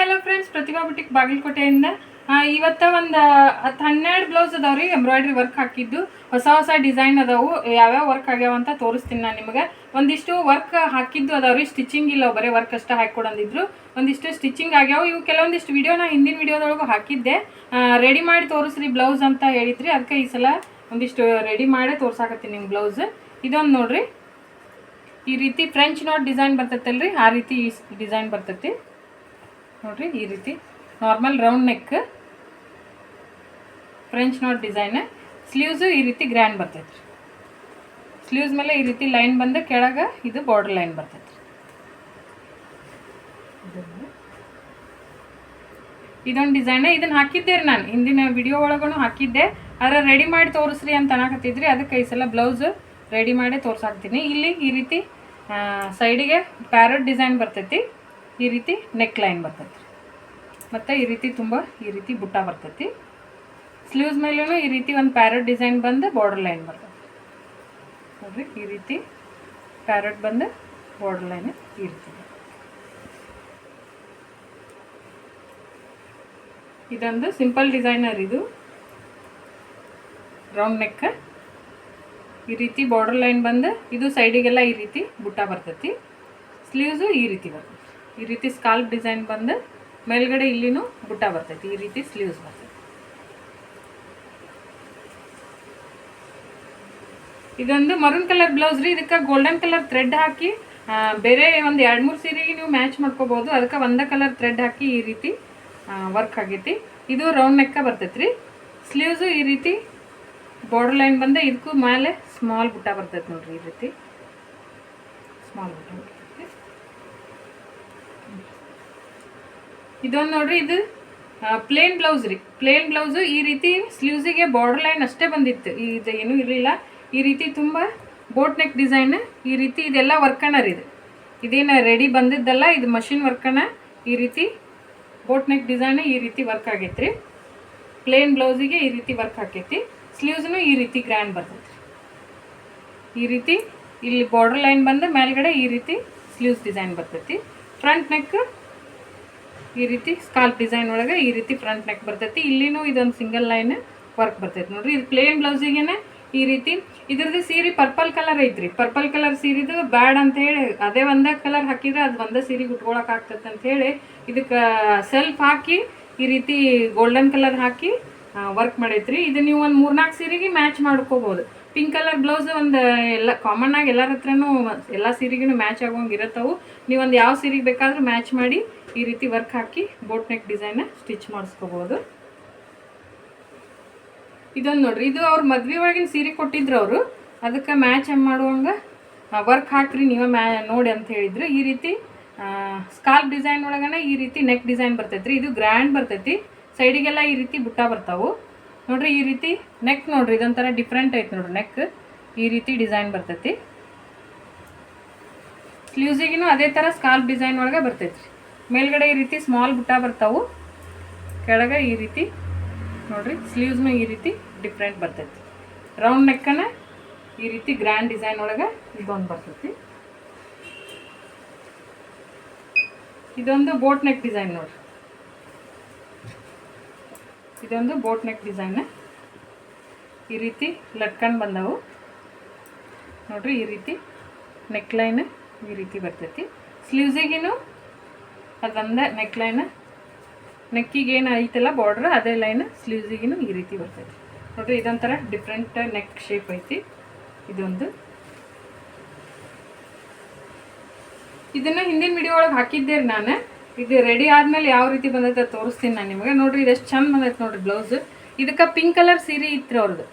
Hello friends, ಪ್ರತಿಭಾ boutique ಬಾಗಲಕೋಟೆಯಿಂದ ಇವತ್ತು ಒಂದು 12 blouse ಅದಾವ್ರಿ. ಎಂಬ್ರಾಯ್ಡ್ರಿ ವರ್ಕ್ ಹಾಕಿದ್ದು ಹೊಸ ಡಿಸೈನ್ ಅದಾವು. ಯಾವ್ಯಾವ ವರ್ಕ್ ಆಗ್ಯಾವ ಅಂತ ತೋರಿಸ್ತೀನಿ ನಾನು ನಿಮಗೆ. ಒಂದಿಷ್ಟು ವರ್ಕ್ ಹಾಕಿದ್ದು ಅದಾವ್ರಿ, ಸ್ಟಿಚಿಂಗ್ ಇಲ್ಲ, ಬರೀ ವರ್ಕ್ ಅಷ್ಟೇ ಹಾಕೊಡಂದಿದ್ರು. ಒಂದಿಷ್ಟು ಸ್ಟಿಚಿಂಗ್ ಆಗ್ಯಾವ. ಇವು ಕೆಲವೊಂದಿಷ್ಟು ವಿಡಿಯೋನ ಹಿಂದಿನ ವಿಡಿಯೋದೊಳಗೂ ಹಾಕಿದ್ದೆ. ರೆಡಿ ಮಾಡಿ ತೋರಿಸ್ರಿ ಬ್ಲೌಸ್ ಅಂತ ಹೇಳಿದ್ರಿ. ಅದಕ್ಕೆ ಈ ಸಲ ಒಂದಿಷ್ಟು ರೆಡಿ ಮಾಡೇ ತೋರ್ಸಾಕತ್ತೀನಿ ನಿಮ್ಗೆ ಬ್ಲೌಸ್. ಇದೊಂದು ನೋಡ್ರಿ, ಈ ರೀತಿ ಫ್ರೆಂಚ್ ನಾಟ್ ಡಿಸೈನ್ ಬರ್ತೈತಲ್ರಿ, ಆ ರೀತಿ ಈ ಡಿಸೈನ್ ಬರ್ತೈತಿ ನೋಡ್ರಿ. ಈ ರೀತಿ normal round neck, French not design. Sleeves ಈ ರೀತಿ ಗ್ರ್ಯಾಂಡ್ ಬರ್ತೈತ್ರಿ. ಸ್ಲೀವ್ಸ್ ಮೇಲೆ ಈ ರೀತಿ ಲೈನ್ ಬಂದು ಕೆಳಗೆ ಇದು ಬಾರ್ಡರ್ ಲೈನ್ ಬರ್ತೈತ್ರಿ. ಇದೊಂದು ಡಿಸೈನ್. ಇದನ್ನು ಹಾಕಿದ್ದೆ ರೀ ನಾನು ಹಿಂದಿನ ವಿಡಿಯೋ ಒಳಗೂ ಹಾಕಿದ್ದೆ. ಆದರೆ ರೆಡಿ ಮಾಡಿ ತೋರಿಸ್ರಿ ಅಂತ ಅನ್ನಕತ್ತಿದ್ರಿ. ಅದಕ್ಕೆ ಈ ಸಲ ಬ್ಲೌಸ್ ರೆಡಿ ಮಾಡಿ ತೋರ್ಸಾಕ್ತೀನಿ. ಇಲ್ಲಿ ಈ ರೀತಿ ಸೈಡಿಗೆ ಪ್ಯಾರಟ್ ಡಿಸೈನ್ ಬರ್ತೈತಿ. ಈ ರೀತಿ ನೆಕ್ ಲೈನ್ ಬರ್ತೈತಿ. ಮತ್ತು ಈ ರೀತಿ ತುಂಬ ಈ ರೀತಿ ಬುಟ್ಟ ಬರ್ತೈತಿ. ಸ್ಲೀವ್ಸ್ ಮೇಲೂ ಈ ರೀತಿ ಒಂದು ಪ್ಯಾರಟ್ ಡಿಸೈನ್ ಬಂದು ಬಾರ್ಡರ್ ಲೈನ್ ಬರ್ತೈತಿ ನೋಡಿರಿ. ಈ ರೀತಿ ಪ್ಯಾರಟ್ ಬಂದು ಬಾರ್ಡರ್ ಲೈನ್ ಈ ರೀತಿ. ಇದೊಂದು ಸಿಂಪಲ್ ಡಿಸೈನರ್. ಇದು ರೌಂಡ್ ನೆಕ್, ಈ ರೀತಿ ಬಾರ್ಡರ್ ಲೈನ್ ಬಂದು ಇದು ಸೈಡಿಗೆಲ್ಲ ಈ ರೀತಿ ಬುಟ್ಟ ಬರ್ತೈತಿ. ಸ್ಲೀವ್ಸು ಈ ರೀತಿ ಬರ್ತೈತಿ. ಈ ರೀತಿ ಸ್ಕಾಲ್ಪ್ ಡಿಸೈನ್ ಬಂದು ಮೇಲ್ಗಡೆ ಇಲ್ಲಿನೂ ಬುಟ್ಟ ಬರ್ತೈತಿ. ಈ ರೀತಿ ಸ್ಲೀವ್ಸ್ ಬರ್ತೈತಿ. ಇದೊಂದು ಮರೂನ್ ಕಲರ್ ಬ್ಲೌಸ್ ರೀ. ಇದಕ್ಕೆ ಗೋಲ್ಡನ್ ಕಲರ್ ಥ್ರೆಡ್ ಹಾಕಿ ಬೇರೆ ಒಂದು 2-3 ಸೀರೆಗೆ ನೀವು ಮ್ಯಾಚ್ ಮಾಡ್ಕೋಬೋದು. ಅದಕ್ಕೆ ಒಂದೇ ಕಲರ್ ಥ್ರೆಡ್ ಹಾಕಿ ಈ ರೀತಿ ವರ್ಕ್ ಆಗೈತಿ. ಇದು ರೌಂಡ್ ನೆಕ್ಕ ಬರ್ತೈತಿ ರೀ. ಸ್ಲೀವ್ಸು ಈ ರೀತಿ ಬಾರ್ಡರ್ ಲೈನ್ ಬಂದು ಇದಕ್ಕೂ ಮೇಲೆ ಸ್ಮಾಲ್ ಬುಟ್ಟ ಬರ್ತೈತೆ ನೋಡ್ರಿ. ಈ ರೀತಿ ಸ್ಮಾಲ್ ಬುಟ್ಟ ಬರ್ತೈತಿ. ಇದೊಂದು ನೋಡ್ರಿ, ಇದು ಪ್ಲೇನ್ ಬ್ಲೌಸ್ ರೀ. ಪ್ಲೇನ್ ಬ್ಲೌಸು ಈ ರೀತಿ ಸ್ಲೀವ್ಸಿಗೆ ಬಾರ್ಡರ್ ಲೈನ್ ಅಷ್ಟೇ ಬಂದಿತ್ತು, ಇದು ಏನೂ ಇರಲಿಲ್ಲ. ಈ ರೀತಿ ತುಂಬ ಬೋಟ್ ನೆಕ್ ಡಿಸೈನ್. ಈ ರೀತಿ ಇದೆಲ್ಲ ವರ್ಕನ ರೀ. ಇದೇನು ರೆಡಿ ಬಂದಿದ್ದಲ್ಲ, ಇದು ಮಷಿನ್ ವರ್ಕನ. ಈ ರೀತಿ ಬೋಟ್ ನೆಕ್ ಡಿಸೈನ್ ಈ ರೀತಿ ವರ್ಕ್ ಆಗೈತ್ರಿ. ಪ್ಲೇನ್ ಬ್ಲೌಸಿಗೆ ಈ ರೀತಿ ವರ್ಕ್ ಹಾಕೈತಿ. ಸ್ಲೀವ್ಸ್ನು ಈ ರೀತಿ ಗ್ರ್ಯಾಂಡ್ ಬರ್ತೈತಿ. ಈ ರೀತಿ ಇಲ್ಲಿ ಬಾರ್ಡರ್ ಲೈನ್ ಬಂದು ಮೇಲ್ಗಡೆ ಈ ರೀತಿ ಸ್ಲೀವ್ಸ್ ಡಿಸೈನ್ ಬರ್ತೈತಿ. ಫ್ರಂಟ್ ನೆಕ್ ಈ ರೀತಿ ಸ್ಕಾಲ್ಪ್ ಡಿಸೈನ್ ಒಳಗೆ ಈ ರೀತಿ ಫ್ರಂಟ್ ನೆಕ್ ಬರ್ತೈತಿ. ಇಲ್ಲಿನೂ ಇದೊಂದು ಸಿಂಗಲ್ ಲೈನ್ ವರ್ಕ್ ಬರ್ತೈತಿ ನೋಡ್ರಿ. ಇದು ಪ್ಲೇನ್ ಬ್ಲೌಸಿಗೆ ಈ ರೀತಿ. ಇದ್ರದ್ದು ಸೀರೆ ಪರ್ಪಲ್ ಕಲರ್ ಐತ್ರಿ. ಪರ್ಪಲ್ ಕಲರ್ ಸೀರೆದು ಬ್ಯಾಡ್ ಅಂತ ಹೇಳಿ ಅದೇ ಒಂದೇ ಕಲರ್ ಹಾಕಿದ್ರೆ ಅದು ಒಂದೇ ಸೀರೆಗೆ ಉಟ್ಕೊಳಕ್ಕೆ ಆಗ್ತದೆ ಅಂತ ಹೇಳಿ ಇದಕ್ಕೆ ಸೆಲ್ಫ್ ಹಾಕಿ ಈ ರೀತಿ ಗೋಲ್ಡನ್ ಕಲರ್ ಹಾಕಿ ವರ್ಕ್ ಮಾಡೈತ್ರಿ. ಇದು ನೀವು ಒಂದು 3-4 ಸೀರೆಗೆ ಮ್ಯಾಚ್ ಮಾಡ್ಕೋಬೋದು. ಪಿಂಕ್ ಕಲರ್ ಬ್ಲೌಸ್ ಒಂದು ಎಲ್ಲ ಕಾಮನ್ ಆಗಿ ಎಲ್ಲರ ಹತ್ರನೂ ಎಲ್ಲ ಸೀರೆಗೂ ಮ್ಯಾಚ್ ಆಗೋಂಗೆ ಇರತ್ತವು. ನೀವೊಂದು ಯಾವ ಸೀರೆಗೆ ಬೇಕಾದರೂ ಮ್ಯಾಚ್ ಮಾಡಿ ಈ ರೀತಿ ವರ್ಕ್ ಹಾಕಿ ಬೋಟ್ ನೆಕ್ ಡಿಸೈನ್ ಸ್ಟಿಚ್ ಮಾಡಿಸ್ಕೋಬೋದು. ಇದೊಂದು ನೋಡ್ರಿ, ಇದು ಅವ್ರ ಮದ್ವೆ ಒಳಗಿನ ಸೀರೆ ಕೊಟ್ಟಿದ್ರು ಅವರು. ಅದಕ್ಕೆ ಮ್ಯಾಚ್ ಮಾಡುವಂಗೆ ವರ್ಕ್ ಹಾಕ್ರಿ ನೀವೇ ನೋಡಿ ಅಂತ ಹೇಳಿದ್ರು. ಈ ರೀತಿ ಸ್ಕಾಲ್ಪ್ ಡಿಸೈನ್ ಒಳಗನೆ ಈ ರೀತಿ ನೆಕ್ ಡಿಸೈನ್ ಬರ್ತೈತ್ರಿ. ಇದು ಗ್ರ್ಯಾಂಡ್ ಬರ್ತೈತಿ. ಸೈಡಿಗೆಲ್ಲ ಈ ರೀತಿ ಬುಟ್ಟ ಬರ್ತಾವು ನೋಡ್ರಿ. ಈ ರೀತಿ ನೆಕ್ ನೋಡ್ರಿ, ಇದೊಂಥರ ಡಿಫ್ರೆಂಟ್ ಐತೆ ನೋಡ್ರಿ. ನೆಕ್ ಈ ರೀತಿ ಡಿಸೈನ್ ಬರ್ತೈತಿ. ಸ್ಲೀವ್ಸಿಗೂ ಅದೇ ಥರ ಸ್ಕಾಲ್ಪ್ ಡಿಸೈನ್ ಒಳಗೆ ಬರ್ತೈತ್ರಿ. ಮೇಲ್ಗಡೆ ಈ ರೀತಿ ಸ್ಮಾಲ್ ಬುಟ್ಟ ಬರ್ತಾವು, ಕೆಳಗೆ ಈ ರೀತಿ ನೋಡ್ರಿ. ಸ್ಲೀವ್ಸ್ನು ಈ ರೀತಿ ಡಿಫ್ರೆಂಟ್ ಬರ್ತೈತಿ. ರೌಂಡ್ ನೆಕ್ಕನ ಈ ರೀತಿ ಗ್ರ್ಯಾಂಡ್ ಡಿಸೈನ್ ಒಳಗೆ ಇದೊಂದು ಬರ್ತೈತಿ. ಇದೊಂದು ಬೋಟ್ ನೆಕ್ ಡಿಸೈನ್ ನೋಡ್ರಿ. ಇದೊಂದು ಬೋಟ್ ನೆಕ್ ಡಿಸೈನ್. ಈ ರೀತಿ ಲಟ್ಕಂಡು ಬಂದವು ನೋಡ್ರಿ. ಈ ರೀತಿ ನೆಕ್ ಲೈನ್ ಈ ರೀತಿ ಬರ್ತೈತಿ. ಸ್ಲೀವ್ಸಿಗೂ ಅದೊಂದೇ ನೆಕ್ ಲೈನ್. ನೆಕ್ಕಿಗೆ ಏನು ಐತಲ್ಲ ಬಾರ್ಡ್ರ್, ಅದೇ ಲೈನ್ ಸ್ಲೀವ್ಸಿಗೂ ಈ ರೀತಿ ಬರ್ತೈತಿ ನೋಡ್ರಿ. ಇದೊಂಥರ ಡಿಫ್ರೆಂಟ್ ನೆಕ್ ಶೇಪ್ ಐತಿ. ಇದೊಂದು ಇದನ್ನು ಹಿಂದಿನ ವಿಡಿಯೋ ಒಳಗೆ ಹಾಕಿದ್ದೆ ರೀ ನಾನು. ಇದು ರೆಡಿ ಆದಮೇಲೆ ಯಾವ ರೀತಿ ಬಂದೈತೆ ತೋರಿಸ್ತೀನಿ ನಾನು ನಿಮಗೆ. ನೋಡಿರಿ, ಇದೆಷ್ಟು ಚಂದ ಬಂದೈತೆ ನೋಡಿರಿ ಬ್ಲೌಸ್. ಇದಕ್ಕೆ ಪಿಂಕ್ ಕಲರ್ ಸೀರೆ ಇತ್ತು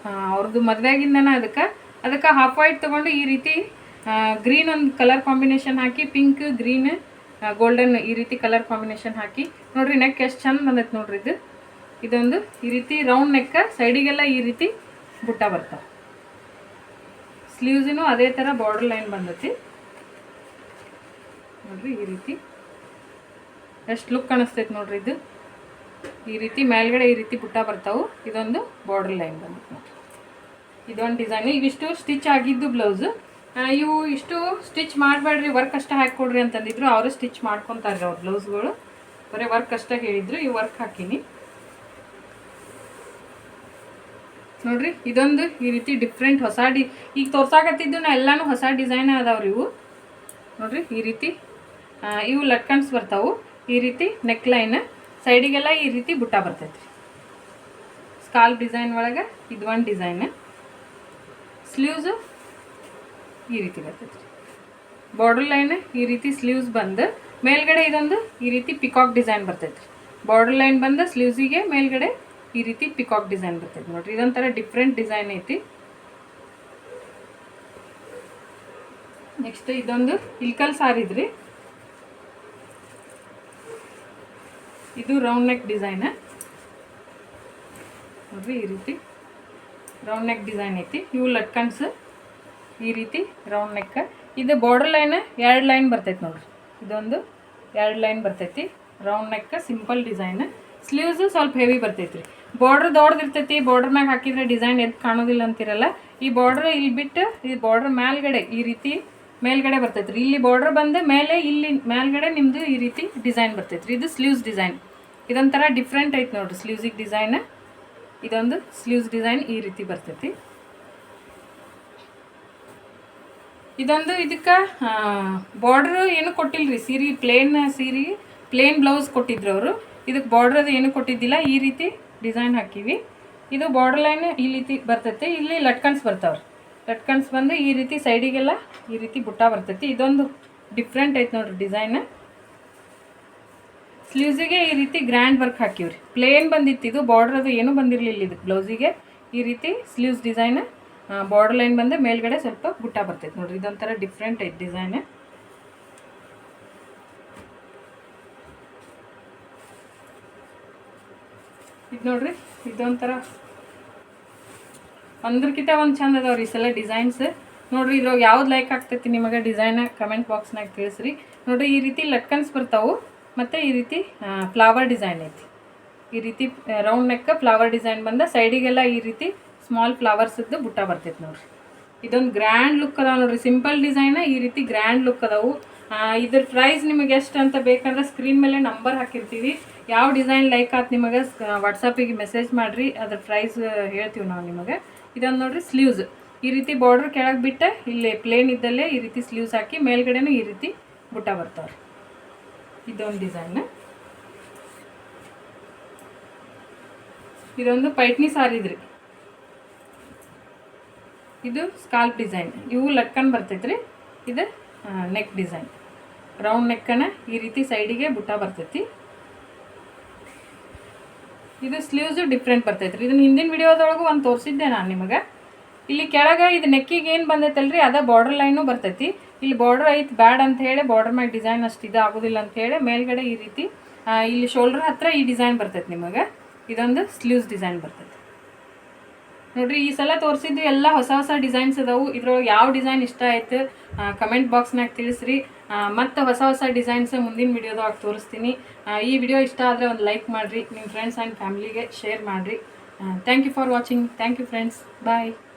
ಅವ್ರದ್ದು ಮದುವೆಗಿಂದನ. ಅದಕ್ಕೆ ಹಾಫ್ ವೈಟ್ ತೊಗೊಂಡು ಈ ರೀತಿ ಗ್ರೀನ್ ಒಂದು ಕಲರ್ ಕಾಂಬಿನೇಷನ್ ಹಾಕಿ, ಪಿಂಕ್ ಗ್ರೀನ್ ಗೋಲ್ಡನ್ ಈ ರೀತಿ ಕಲರ್ ಕಾಂಬಿನೇಷನ್ ಹಾಕಿ ನೋಡಿರಿ. ನೆಕ್ ಎಷ್ಟು ಚಂದ ಬಂದೈತೆ ನೋಡ್ರಿ. ಇದೊಂದು ಈ ರೀತಿ ರೌಂಡ್ ನೆಕ್, ಸೈಡಿಗೆಲ್ಲ ಈ ರೀತಿ ಬುಟ್ಟ ಬರ್ತಾವೆ. ಸ್ಲೀವ್ಸಿನೂ ಅದೇ ಥರ ಬಾರ್ಡರ್ ಲೈನ್ ಬಂದೈತಿ ನೋಡ್ರಿ. ಈ ರೀತಿ ಎಷ್ಟು ಲುಕ್ ಕಾಣಿಸ್ತೈತೆ ನೋಡ್ರಿ. ಇದು ಈ ರೀತಿ ಮೇಲ್ಗಡೆ ಈ ರೀತಿ ಬುಟ್ಟ ಬರ್ತಾವೆ. ಇದೊಂದು ಬಾರ್ಡರ್ ಲೈನ್ ಬಂದೈತೆ ನೋಡ್ರಿ. ಇದೊಂದು ಡಿಸೈನ್. ಇವಿಷ್ಟು ಸ್ಟಿಚ್ ಆಗಿದ್ದು ಬ್ಲೌಸ್. ಇವು ಇಷ್ಟು ಸ್ಟಿಚ್ ಮಾಡಬೇಡ್ರಿ, ವರ್ಕ್ ಅಷ್ಟೇ ಹಾಕಿಕೊಡ್ರಿ ಅಂತಂದಿದ್ರು. ಅವರು ಸ್ಟಿಚ್ ಮಾಡ್ಕೊತಾರೆ ಅವ್ರ ಬ್ಲೌಸ್ಗಳು. ಬರೀ ವರ್ಕ್ ಅಷ್ಟೇ ಹೇಳಿದ್ರು, ಈ ವರ್ಕ್ ಹಾಕೀನಿ ನೋಡ್ರಿ. ಇದೊಂದು ಈ ರೀತಿ ಡಿಫ್ರೆಂಟ್ ಹೊಸ ಈಗ ತೋರ್ಸಾಕತ್ತಿದ್ದು ನಾ ಎಲ್ಲಾನು ಹೊಸ ಡಿಸೈನ್ ಅದಾವ್ರಿ ಇವು ನೋಡ್ರಿ. ಈ ರೀತಿ ಇವು ಲಟ್ಕನ್ಸ್ ಬರ್ತಾವು. ಈ ರೀತಿ ನೆಕ್ ಲೈನ್ ಸೈಡಿಗೆಲ್ಲ ಈ ರೀತಿ ಬುಟ್ಟ ಬರ್ತೈತ್ರಿ. ಸ್ಕಾಲ್ಪ್ ಡಿಸೈನ್ ಒಳಗೆ ಇದು ಒಂದು ಡಿಸೈನ್. ಸ್ಲೀವ್ಸು ಈ ರೀತಿ ಬರ್ತೈತ್ರಿ. ಬಾರ್ಡರ್ ಲೈನ್ ಈ ರೀತಿ ಸ್ಲೀವ್ಸ್ ಬಂದು ಮೇಲ್ಗಡೆ ಇದೊಂದು ಈ ರೀತಿ ಪಿಕಾಕ್ ಡಿಸೈನ್ ಬರ್ತೈತ್ರಿ. ಬಾರ್ಡರ್ ಲೈನ್ ಬಂದು ಸ್ಲೀವ್ಸಿಗೆ ಮೇಲ್ಗಡೆ ಈ ರೀತಿ ಪಿಕಾಕ್ ಡಿಸೈನ್ ಬರ್ತೈತಿ ನೋಡ್ರಿ. ಇದೊಂಥರ ಡಿಫ್ರೆಂಟ್ ಡಿಸೈನ್ ಐತಿ. ನೆಕ್ಸ್ಟ್ ಇದೊಂದು ಇಲ್ಕಲ್ ಸಾರಿದ್ರಿ. ಇದು ರೌಂಡ್ ನೆಕ್ ಡಿಸೈನ್ ನೋಡ್ರಿ. ಈ ರೀತಿ ರೌಂಡ್ ನೆಕ್ ಡಿಸೈನ್ ಐತಿ. ಇವು ಲಟ್ಕನ್ಸ್ ಈ ರೀತಿ ರೌಂಡ್ ನೆಕ್. ಇದು ಬಾರ್ಡರ್ ಲೈನ್ 2 ಲೈನ್ ಬರ್ತೈತಿ ನೋಡ್ರಿ. ಇದೊಂದು 2 ಲೈನ್ ಬರ್ತೈತಿ. Round neck simple design. Sleeves ಸ್ವಲ್ಪ ಹೆವಿ ಬರ್ತೈತ್ರಿ. ಬಾರ್ಡರ್ ದೊಡ್ಡದಿರ್ತೈತಿ. ಬಾರ್ಡರ್ ಮ್ಯಾಗ ಹಾಕಿದ್ರೆ ಡಿಸೈನ್ ಎದ್ದು ಕಾಣೋದಿಲ್ಲ ಅಂತಿರಲ್ಲ. ಈ ಬಾರ್ಡರ್ ಇಲ್ಲಿ ಬಿಟ್ಟು ಈ ಬಾರ್ಡರ್ ಮೇಲ್ಗಡೆ ಈ ರೀತಿ ಮೇಲ್ಗಡೆ ಬರ್ತೈತ್ರಿ. ಇಲ್ಲಿ ಬಾರ್ಡರ್ ಬಂದು ಮೇಲೆ ಇಲ್ಲಿ ಮೇಲ್ಗಡೆ ನಿಮ್ಮದು ಈ ರೀತಿ ಡಿಸೈನ್ ಬರ್ತೈತ್ರಿ. ಇದು ಸ್ಲೀವ್ಸ್ ಡಿಸೈನ್. ಇದೊಂಥರ ಡಿಫ್ರೆಂಟ್ ಐತಿ ನೋಡ್ರಿ ಸ್ಲೀವ್ಸಿಗೆ ಡಿಸೈನ್. ಇದೊಂದು ಸ್ಲೀವ್ಸ್ ಡಿಸೈನ್ ಈ ರೀತಿ ಬರ್ತೈತಿ. ಇದೊಂದು ಇದಕ್ಕೆ ಬಾರ್ಡ್ರ್ ಏನು ಕೊಟ್ಟಿಲ್ರಿ. ಸೀರೆ ಪ್ಲೇನ್ ಬ್ಲೌಸ್ ಕೊಟ್ಟಿದ್ರು ಅವರು. ಇದಕ್ಕೆ ಬಾರ್ಡ್ರ್ ಅದು ಏನು ಕೊಟ್ಟಿದ್ದಿಲ್ಲ. ಈ ರೀತಿ ಡಿಸೈನ್ ಹಾಕಿವಿ. ಇದು ಬಾರ್ಡರ್ ಲೈನ್ ಈ ರೀತಿ ಬರ್ತೈತಿ. ಇಲ್ಲಿ ಲಟ್ಕನ್ಸ್ ಬರ್ತಾವ್ರಿ. ಲಟ್ಕನ್ಸ್ ಬಂದು ಈ ರೀತಿ ಸೈಡಿಗೆಲ್ಲ ಈ ರೀತಿ ಬುಟ್ಟ ಬರ್ತೈತಿ. ಇದೊಂದು ಡಿಫ್ರೆಂಟ್ ಐತೆ ನೋಡ್ರಿ ಡಿಸೈನ್. ಸ್ಲೀವ್ಸಿಗೆ ಈ ರೀತಿ ಗ್ರ್ಯಾಂಡ್ ವರ್ಕ್ ಹಾಕಿವ್ರಿ. ಪ್ಲೇನ್ ಬಂದಿತ್ತು ಇದು. ಬಾರ್ಡರ್ ಅದು ಏನೂ ಬಂದಿರಲಿಲ್ಲ ಇದಕ್ಕೆ ಬ್ಲೌಸಿಗೆ. ಈ ರೀತಿ ಸ್ಲೀವ್ಸ್ ಡಿಸೈನ್ ಬಾರ್ಡರ್ ಲೈನ್ ಬಂದು ಮೇಲ್ಗಡೆ ಸ್ವಲ್ಪ ಬುಟ್ಟ ಬರ್ತೈತೆ ನೋಡ್ರಿ. ಇದೊಂಥರ ಡಿಫ್ರೆಂಟ್ ಐತೆ ಡಿಸೈನ್. ಇದು ನೋಡ್ರಿ. ಇದೊಂಥರ ಒಂದ್ರಕ್ಕಿಂತ ಒಂದು ಚಂದ ಅದಾವ್ರಿ ಈ ಸಲ ಡಿಸೈನ್ಸ್ ನೋಡ್ರಿ. ಇದ್ರಾಗ ಯಾವ್ದು ಲೈಕ್ ಆಗ್ತೈತಿ ನಿಮಗೆ ಡಿಸೈನ್ ಕಮೆಂಟ್ ಬಾಕ್ಸ್ನಾಗ ತಿಳಿಸ್ರಿ ನೋಡ್ರಿ. ಈ ರೀತಿ ಲಟ್ಕನ್ಸ್ ಬರ್ತಾವು ಮತ್ತು ಈ ರೀತಿ ಫ್ಲವರ್ ಡಿಸೈನ್ ಐತಿ. ಈ ರೀತಿ ರೌಂಡ್ ನೆಕ್ ಫ್ಲವರ್ ಡಿಸೈನ್ ಬಂದ ಸೈಡಿಗೆಲ್ಲ ಈ ರೀತಿ ಸ್ಮಾಲ್ ಫ್ಲವರ್ಸ್ದು ಬುಟ್ಟ ಬರ್ತೈತಿ ನೋಡ್ರಿ. ಇದೊಂದು ಗ್ರ್ಯಾಂಡ್ ಲುಕ್ ಅದಾವ ನೋಡ್ರಿ. ಸಿಂಪಲ್ ಡಿಸೈನ್ ಈ ರೀತಿ ಗ್ರ್ಯಾಂಡ್ ಲುಕ್ ಅದಾವು. ಇದ್ರ ಪ್ರೈಸ್ ನಿಮಗೆ ಎಷ್ಟು ಅಂತ ಬೇಕಂದ್ರೆ ಸ್ಕ್ರೀನ್ ಮೇಲೆ ನಂಬರ್ ಹಾಕಿರ್ತೀವಿ. ಯಾವ ಡಿಸೈನ್ ಲೈಕ್ ಆಯ್ತು ನಿಮಗೆ ವಾಟ್ಸಪ್ಪಿಗೆ ಮೆಸೇಜ್ ಮಾಡಿರಿ. ಅದ್ರ ಪ್ರೈಸ್ ಹೇಳ್ತೀವಿ ನಾವು ನಿಮಗೆ. ಇದೊಂದು ನೋಡ್ರಿ ಸ್ಲೀವ್ಸ್ ಈ ರೀತಿ ಬಾರ್ಡ್ರ್ ಕೆಳಗೆ ಬಿಟ್ಟು ಇಲ್ಲಿ ಪ್ಲೇನ್ ಇದ್ದಲ್ಲೇ ಈ ರೀತಿ ಸ್ಲೀವ್ಸ್ ಹಾಕಿ ಮೇಲ್ಗಡೆನೂ ಈ ರೀತಿ ಬುಟ್ಟ ಬರ್ತಾವ್ರಿ. ಇದೊಂದು ಡಿಸೈನ್. ಇದೊಂದು ಪೈಟ್ನಿ ಸಾರಿದ್ರಿ. ಇದು ಸ್ಕಾಲ್ಪ್ ಡಿಸೈನ್. ಇವು ಲಟ್ಕನ್ ಬರ್ತೈತ್ರಿ. ಇದು ನೆಕ್ ಡಿಸೈನ್. ರೌಂಡ್ ನೆಕ್ಕನ ಈ ರೀತಿ ಸೈಡಿಗೆ ಬುಟ್ಟ ಬರ್ತೈತಿ. ಇದು ಸ್ಲೀವ್ಸು ಡಿಫ್ರೆಂಟ್ ಬರ್ತೈತ್ರಿ. ಇದನ್ನ ಹಿಂದಿನ ವಿಡಿಯೋದೊಳಗೂ ಒಂದು ತೋರಿಸಿದ್ದೆ ನಾನು ನಿಮಗೆ. ಇಲ್ಲಿ ಕೆಳಗೆ ಇದು ನೆಕ್ಕಿಗೆ ಏನು ಬಂದೈತಲ್ರಿ ಅದ ಬಾರ್ಡರ್ ಲೈನು ಬರ್ತೈತಿ. ಇಲ್ಲಿ ಬಾರ್ಡರ್ ಐತಿ ಬ್ಯಾಡ್ ಅಂತ ಹೇಳಿ ಬಾರ್ಡರ್ ಮ್ಯಾಗ ಡಿಸೈನ್ ಅಷ್ಟು ಇದು ಆಗೋದಿಲ್ಲ ಅಂತ ಹೇಳಿ ಮೇಲ್ಗಡೆ ಈ ರೀತಿ ಇಲ್ಲಿ ಶೋಲ್ಡರ್ ಹತ್ರ ಈ ಡಿಸೈನ್ ಬರ್ತೈತಿ ನಿಮಗೆ. ಇದೊಂದು ಸ್ಲೀವ್ಸ್ ಡಿಸೈನ್ ಬರ್ತೈತಿ ನೋಡ್ರಿ. ಈ ಸಲ ತೋರಿಸಿದ್ದು ಎಲ್ಲ ಹೊಸ ಹೊಸ ಡಿಸೈನ್ಸ್ ಅದಾವು. ಇದ್ರೊಳಗೆ ಯಾವ ಡಿಸೈನ್ ಇಷ್ಟ ಆಯ್ತು ಕಮೆಂಟ್ ಬಾಕ್ಸ್ನಾಗ ತಿಳಿಸ್ರಿ. ಮತ್ತು ಹೊಸ ಹೊಸ ಡಿಸೈನ್ಸ್ ಮುಂದಿನ ವಿಡಿಯೋದಾಗ ತೋರಿಸ್ತೀನಿ. ಈ ವಿಡಿಯೋ ಇಷ್ಟ ಆದರೆ ಒಂದು ಲೈಕ್ ಮಾಡಿರಿ. ನಿಮ್ಮ ಫ್ರೆಂಡ್ಸ್ ಆ್ಯಂಡ್ ಫ್ಯಾಮಿಲಿಗೆ ಶೇರ್ ಮಾಡಿರಿ. Thank you for watching. Thank you friends. Bye.